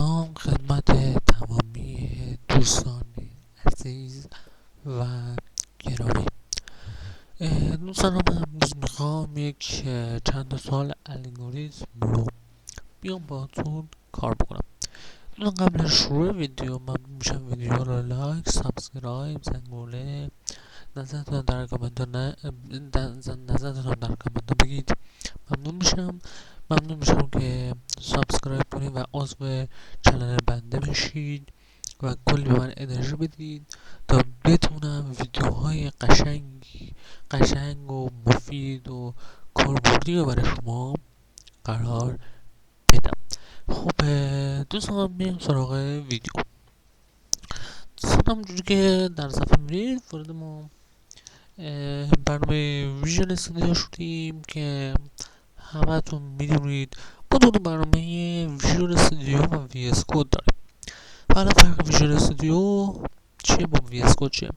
سلام خدمت تمامی دوستان عزیز و گرامی. دوستان من امروز میخوام یک چند سوال الگوریتم رو بیام باهاتون کار بکنم. قبل شروع ویدیو ممنون میشم ویدیو رو لایک، سابسکرایب، زنگوله، نظرتون در کامنت بگید. ممنون میشم که سابسکرایب کنید و عضو چنل بنده بشید و کلی به من انرژی بدید تا بتونم ویدیوهای قشنگ و مفید و کاربردی رو برای شما قرار بدم. خب دوستان میریم سراغ ویدیو. دوستان همونجوری که در صفحه میرید وارد ما برنامه ویژوال استودیو شدیم که همتون میدونید ما دو برنامه ویژوال استودیو و وی اس کد داریم. حالا فرق ویژوال استودیو چیه با وی اس کد چیه؟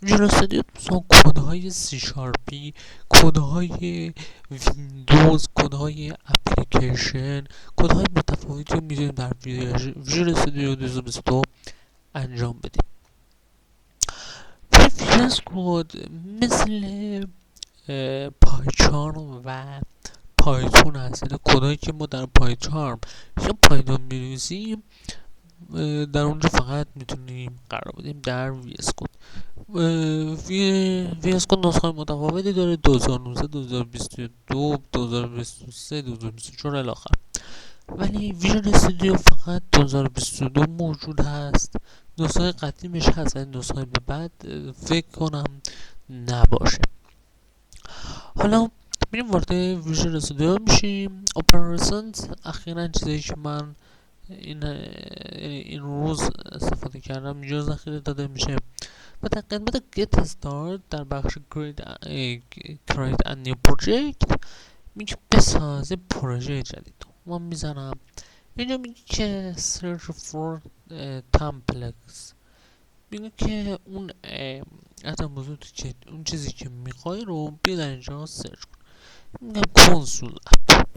ویژوال استودیو کدهای سی شارپی، کدهای ویندوز، کدهای اپلیکیشن، کدهای متفاوتی رو میتونیم در ویژوال استودیو 2022 انجام بدیم. وی اس کد مثل پایچارم و پایتون هست، یعنی کدایی که ما در پایچارم یا پایتون می‌نویسیم در اونجا فقط میتونیم قرار بدیم در وی اس کد. وی اس کد نسخه‌های متفاوتی داره: 2019، 2022، 2023، 2024 الی آخر. ولی ویژوال استودیو فقط 2022 موجود هست. نسخه قدیمش هست ولی نسخه به بعد فکر کنم نباشه. حالا میریم وارد ویژوال استودیو میشیم. اپراسیونز اخیراً چیزایی که من این روز استفاده کردم اینجا ذخیره داده میشه و در قسمت get start در بخش create a new project میگه بساز پروژه جدید. من میزنم اینجا میگه که search for templates، میگه که اون اون چیزی که میخوای رو بیا در اینجا سرچ کن. میگم کنسول اپ.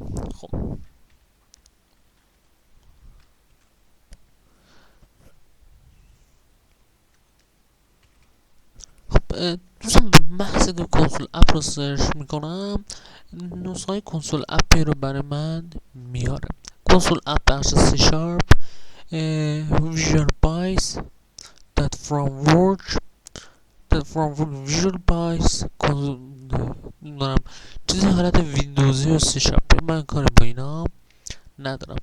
خب دوستان به محض که کنسول اپ رو سرچ میکنم نسخه کنسول اپی رو برای من میاره. کنسول اپ بخش سی شارپ، ویژوال بایس، دات ویژوال بایس، دارم چیزی حالت ویندوزی و سی شارپ. من کاری با اینا ندارم.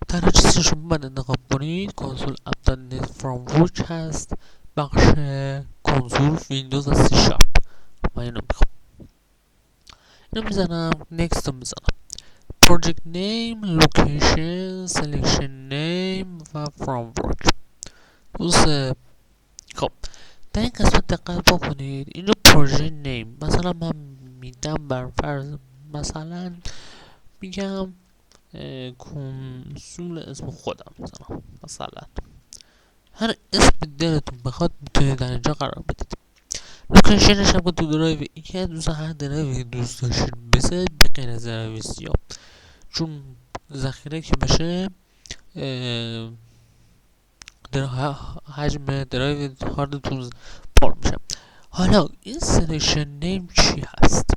تنها چیزی شما باید انتخاب کنید کنسول اپ دات نت فرام ورک هست، بخش کنسول ویندوز و سی شارپ. من اینو میخوام، اینو میزنم، نکست رو میزنم. project name، location، selection name و from work. خب در این قسمت دقت بکنید اینجا پروژه نیم مثلا من میدم بر فرض مثلا میگم کنسول اسم خودم مثلا هر اسم دلتون بخواد میتونید در اینجا قرار بدید. لوکیشنش هم که تو درایو یکی از دوست هر درایو دوست داشتید بذارید به غیر از درایو سیاه، چون ذخیره که بشه حجم درایو هاردتون پر میشه. حالا این سلیکشن نیم چی هست؟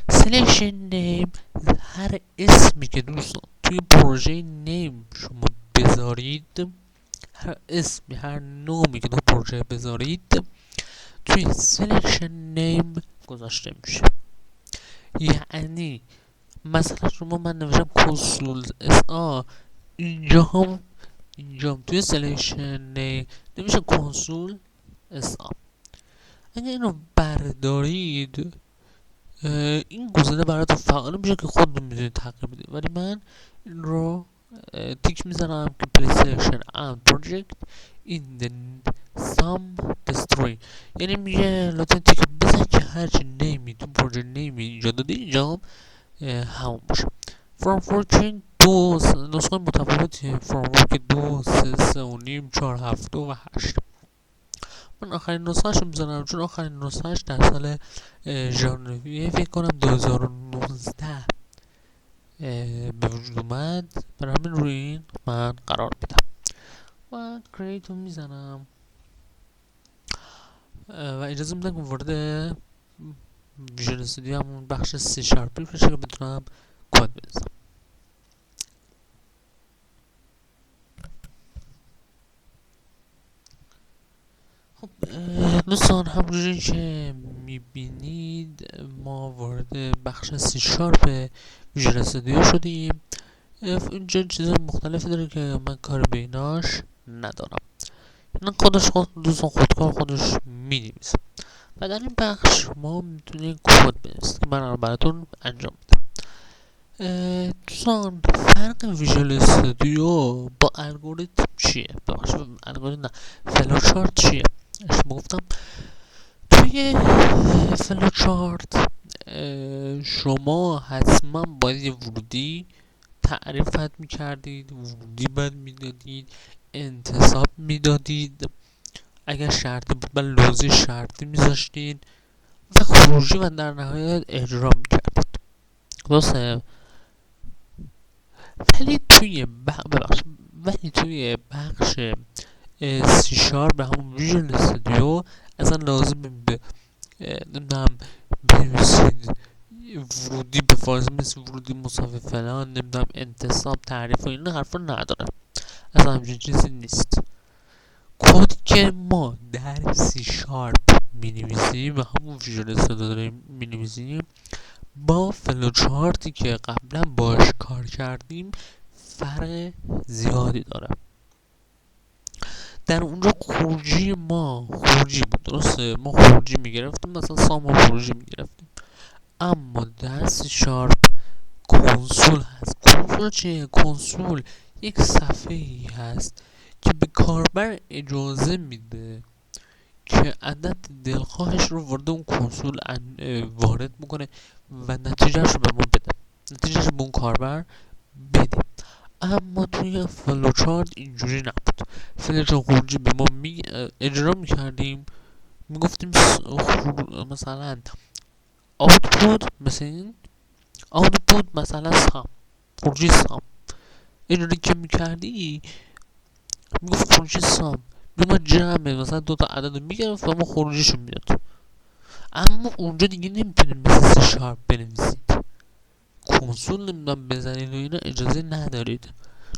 سلیکشن نیم هر اسمی که دوستان توی پروژه نیم شما بذارید، هر اسمی هر نومی که تو پروژه بذارید توی سلیکشن نیم گذاشته میشه. یعنی مثلا شما من نوشتم کنسول اس اینجا هم توی سلیکشن نیم نمیشه کنسول اس اگه اینو بردارید این گزینه براتون فعال میشه که خودتون میتونید تغییر بدید، ولی من این رو تیک میزنم که play selection and project in the sum destroy، یعنی میگه لطفا تیک بزن که هرچی نیمی تو پروژه نیمی اینجا دادی اینجا همون باشه. from working دو نسخه متفاوتی from working 2 3 3.5 4 7 و 8. من آخرین نسخه‌اش رو میزنم چون آخرین نسخه‌اش در سال ژانویه فکر کنم 2019 به وجود اومد، برای همین روی این من قرار میدم. و کریت رو میزنم و اجازه میدم که وارد ویژوال استودیو همون بخش سی شارپی بشه که بتونم کد بنویسم. خب دوستان، همونجوری که میبینید ما وارد بخش سی شارپ ویژوال استودیو شدیم. اینجا چیز مختلفی داره که من کار به ایناش ندارم، این خودش دوستان خودکار خودش مینویسه و در این بخش ما میتونیم کد بنویسیم که من الان براتون انجام میدم. دوستان، فرق ویژوال استودیو با الگوریتم چیه؟ ببخشید الگوریتم نه، فلوچارت چیه؟ گفتم توی فلوچارت شما حتما باید یه ورودی تعریفت میکردید، ورودی باید میدادید، انتصاب میدادید، اگر شرطی بود باید لوزی شرطی میذاشتید و خروجی و در نهایت اجرا میکردید. درسته؟ ولی توی بخش سی شارپ به همون ویژوال استودیو اصلا لازم به نمیدونم بنویسید ورودی به فارسی مثل ورودی مساوی فلان، نمیدونم انتصاب تعریف و این حرفا نداره، اصلا همچین چیزی نیست. کدی که ما در سی شارپ می نویسیم و همون ویژوال استودیو داریم می نویسیم با فلوچارتی که قبلا باش کار کردیم فرق زیادی داره. در اونجا خروجی بود، درسته؟ ما خروجی میگرفتیم، مثلا سام خروجی میگرفتیم، اما در سی شارپ کنسول هست. کنسول چیه؟ کنسول یک صفحه ای هست که به کاربر اجازه میده که عدد دلخواهش رو وارد اون کنسول وارد میکنه و نتیجهش رو به ما بده، نتیجهش به اون کاربر بده. اما توی فلوچارت اینجوری نبود. فلوچارت خروجی به ما اجرا میکردیم، میگفتیم مثلا آوتپوت مثلا سام، خروجی سام. اینجوری که میکردی میگفت خروجی سام، میومد جمعه مثلا دوتا عدد رو میگرفت و ما خروجیشو میداد. اما اونجا دیگه نمیتونید مثل سی شارپ بنویسید، کنسول نمیدونم بزنید و اینا اجازه ندارید،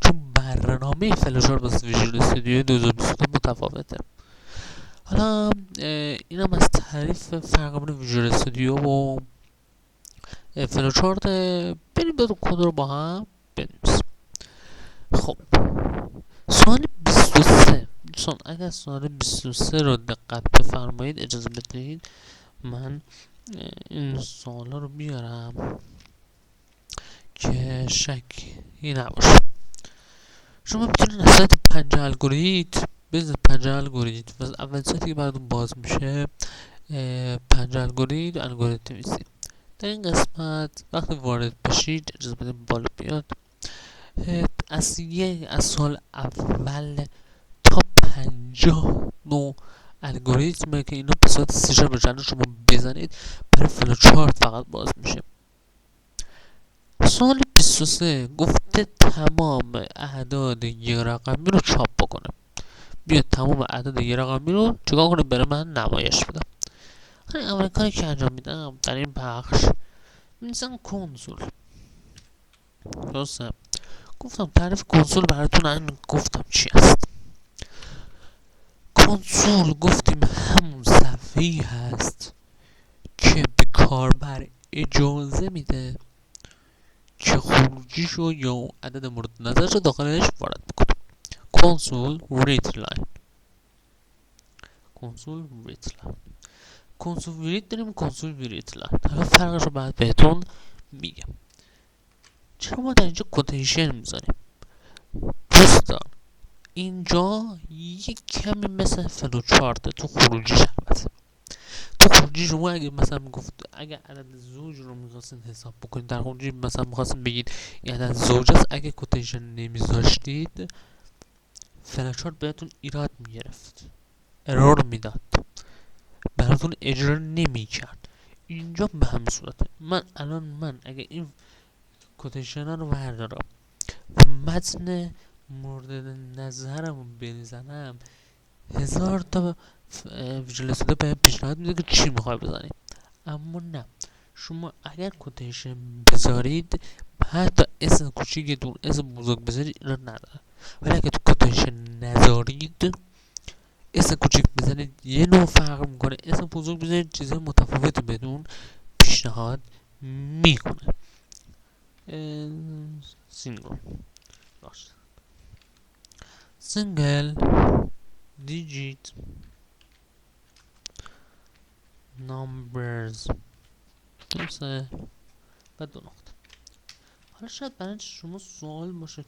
چون برنامه فلوچارت با ویژوال استودیو 2022 متفاوته. حالا اینم از تعریف فرق بین ویژوال استودیو و فلوچارت. بریم دو کد رو با هم بنویسیم. خب سوال 23 دوستان، اگر سوال 23 رو دقت بفرمایید اجازه بدهید من این سوالا رو بیارم که شکی نباشه. شما میتونید از سایت پنجه الگوریتم بزنید، پنجه الگوریتم و اول سایتی که براتون باز میشه پنجه الگوریتم نویسید. در این قسمت وقتی وارد بشید اجازه بدید بالا بیاد، از سال اول تا 59 الگوریتمه که اینا به صورت سی شارپ بشن، شما بزنید برای فلوچارت فقط باز میشه. سوال 23 گفته تمام اعداد یک رقمی رو چاپ بکنه. بیاد تمام اعداد یک رقمی رو چیکار کنه؟ برای من نمایش بده. اولین کاری که انجام میدم در این بخش می‌نویسم کنسول. درسته؟ گفتم تعریف کنسول براتون گفتم چی است. کنسول گفتیم همون صفحه‌ای هست که به کاربر اجازه میده که خروجیشو یا عدد مورد نظرش رو داخلش وارد بکنه. کنسول ریت لاین، کنسول ریت داریم، کنسول ریت لاین. حالا فرقش رو بعد بهتون میگم. چرا ما در اینجا کوتیشن میذاریم؟ دوستان اینجا یک کمی مثل فلوچارت تو خروجیش البته. تو خروجی شما اگه مثلا میگفت اگه عدد زوج رو میخواستین حساب بکنید، در خروجی مثلا میخواستین بگید این عدد زوج است، اگه کوتیشن نمیذاشتید فلوچارت بهتون ایراد میگرفت، ارور میداد، براتون اجرا نمیکرد. اینجا به همین صورته. من اگه این کوتیشن رو بردارم و متن مورد نظرمو بزنم 1000 تا ویژوال استودیو به پیشنهاد میده که چی میخوای بزنی، اما نه، شما اگر کوتیشن بذارید حتی اسم کوچیکتون اسم بزرگ بذارید اینا نداره، ولی اگه تو کوتیشن نذارید اسم کوچیک بزنید یه نوع فرق میکنه، اسم بزرگ بزنید چیزای متفاوتی بدون پیشنهاد میکنه. سینگل باشه، سینگل دیجیت نامبرز درسته و دو نقطه. حالا شاید برای شما سوال باشه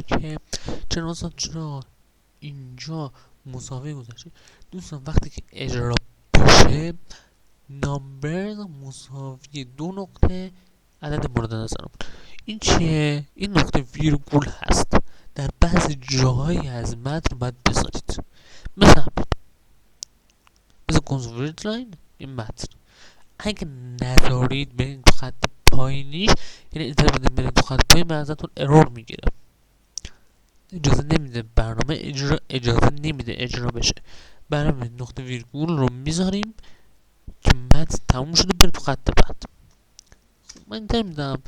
که چرا اینجا مساوی گذاشته. دوستان وقتی که اجرا بشه نامبرز مساوی دو نقطه عدد مورد نظرم. این چیه؟ این نقطه ویرگول هست، در بعضی جاهایی از متن باید بذارید، مثل کنسولت لاین این متن اگه نذارید برید تو خط پایینیش، یعنی انتظار بدید برید تو خط پایین به ازتون ارور میگیره، اجازه نمیده برنامه اجازه نمیده اجرا بشه. برای نقطه ویرگول رو میذاریم که متن تموم شده بره تو خط بعد. من اینطور میدم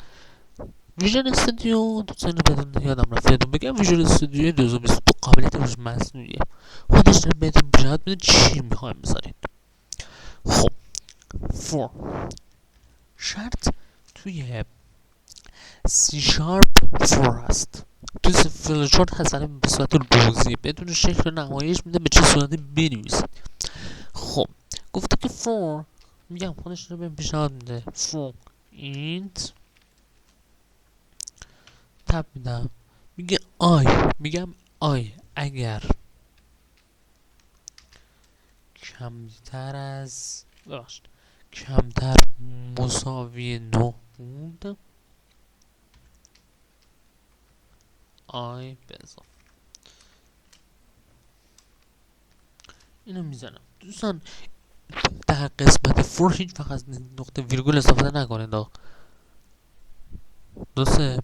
ویژوال استودیو دوستان بدون یادم رفت بگم ویژوال استودیو 2022 قابلیت روش مصنوعیه، خودش داره بهتون پیشنهاد میده چی میخوایم بذارید. خب فور شرط توی سی شارپ فور هست، توی فلوچارت هست، به صورت روزی بدون شکل نمایش میده به چه صورتی بنویسید. خب گفته که فور میگم خودش رو به پیشنهاد میده فور اینت تب میدم میگه میگم اگر کمتر مساوی 9 بود بذار اینو میزنم. دوستان در قسمت فور هیچ وقت از نقطه ویرگول استفاده نکنید، درسته؟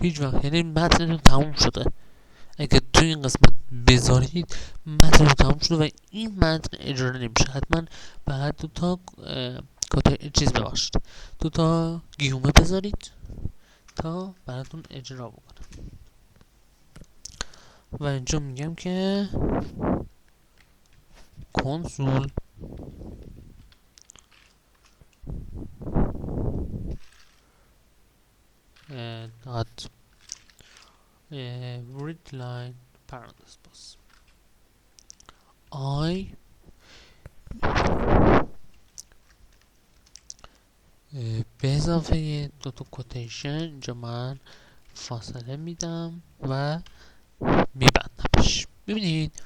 هیچ وقت، یعنی متنتون تموم شده اگه توی این قسمت بذارید متن تموم شده و این متن اجرا نمیشه. حتما بعد دو تا گیومه بذارید تا براتون اجرا بکنه. و اینجا میگم که کنسول dot readline parenthesis باز به اضافه دوتا کوتیشن اینجا من فاصله میدم و میبندمش. ببینید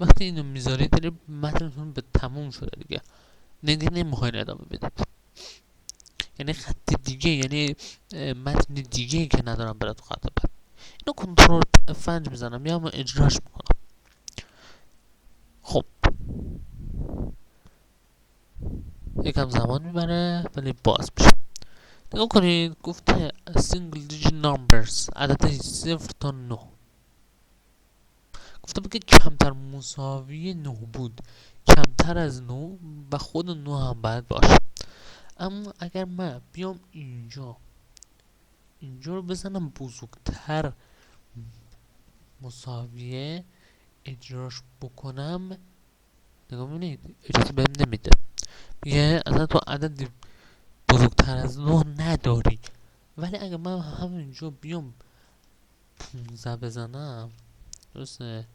وقتی اینو میذارید داره متنتون به تموم شده دیگه، نمیخواین ادامه بدید، یعنی خط دیگه، یعنی متن دیگه که ندارم برای تو خط بعد. اینو کنترل فنج میزنم یا هم اجراش میکنم. خب یکم زمان میبره ولی باز میشه. نگاه کنید گفته single digit numbers عدد 0 تا 9 گفته بگه کمتر مساوی 9 بود، کمتر از 9 و خود 9 هم باید باشه. اما اگر من بیام اینجا رو بزنم بزرگتر مساویه اجراش بکنم، نگاه میبینید اجازه بهم نمیده، میگه اصلا تو عدد بزرگتر از 9 نداری. ولی اگه من همینجا بیام 15 بزنم، درسته،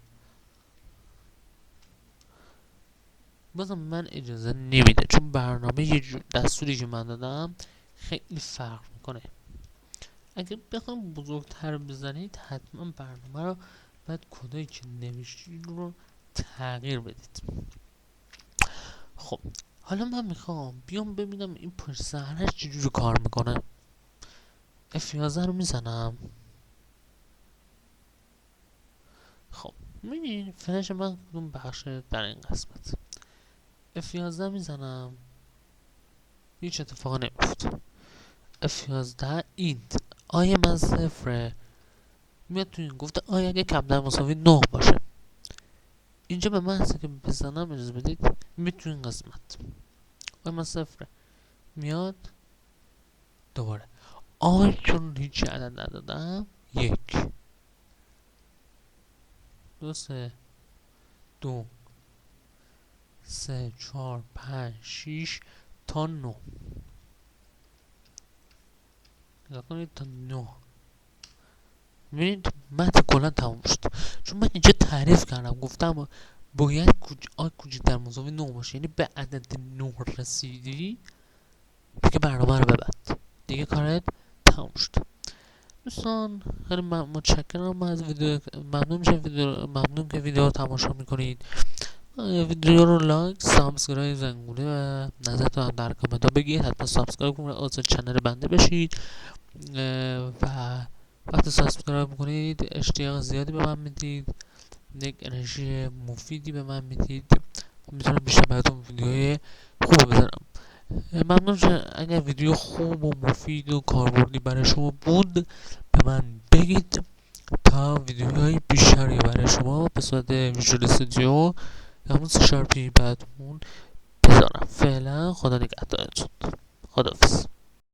بازم من اجازه نمیده، چون برنامه یه دستوری که من دادم خیلی فرق میکنه. اگه بخوایم بزرگتر بزنید حتما برنامه رو باید کدایی که نوشتید رو تغییر بدید. خب حالا من میخوام بیام ببینم این پشت صحنه‌اش چجوری کار میکنه. F11 رو میزنم. خب میبینید فلش من کدوم بخشه در این قسمت. F11 میزنم هیچ اتفاقی نمیفته. F11 int آی من صفره میاد تو این گفته آی اگه کمتر مساوی 9 باشه. اینجا به من هسته که بزنم، اجازه بدید میاد تو این قسمت آی من صفره، میاد دوباره آی چون هیچی عدد ندادم 1 2 3 2 3 4 5 6 تا 9. نگاه کنید تا 9. ببینید متن کلا تموم شد. چون من اینجا تعریف کردم گفتم باید کوچکتر مساوی 9 باشه، یعنی به عدد 9 رسیدی دیگه برنامه رو ببند، دیگه کارت تموم شد. دوستان خیلی متشکرم از ویدیو، ممنون که ویدیو رو تماشا میکنید. ویدیو رو لایک، سابسکرایب، زنگوله و نظرتون هم در کامنت ها بگید. حتما سابسکرایب کنید، عضو چنل بنده بشید و وقتی سابسکرایب میکنید اشتیاق زیادی به من میدید، یک انرژی مفیدی به من میدید، میتونم بیشتر براتون ویدیوهای خوب بذارم. ممنون اگر ویدیو خوب و مفید و کاربردی برای شما بود به من بگید تا ویدیوهای بیشتری برای شما به صورت ویژوال استودیو یا همون C# براتون بذارم. فعلا خدا نگهدارتون. خداحافظ.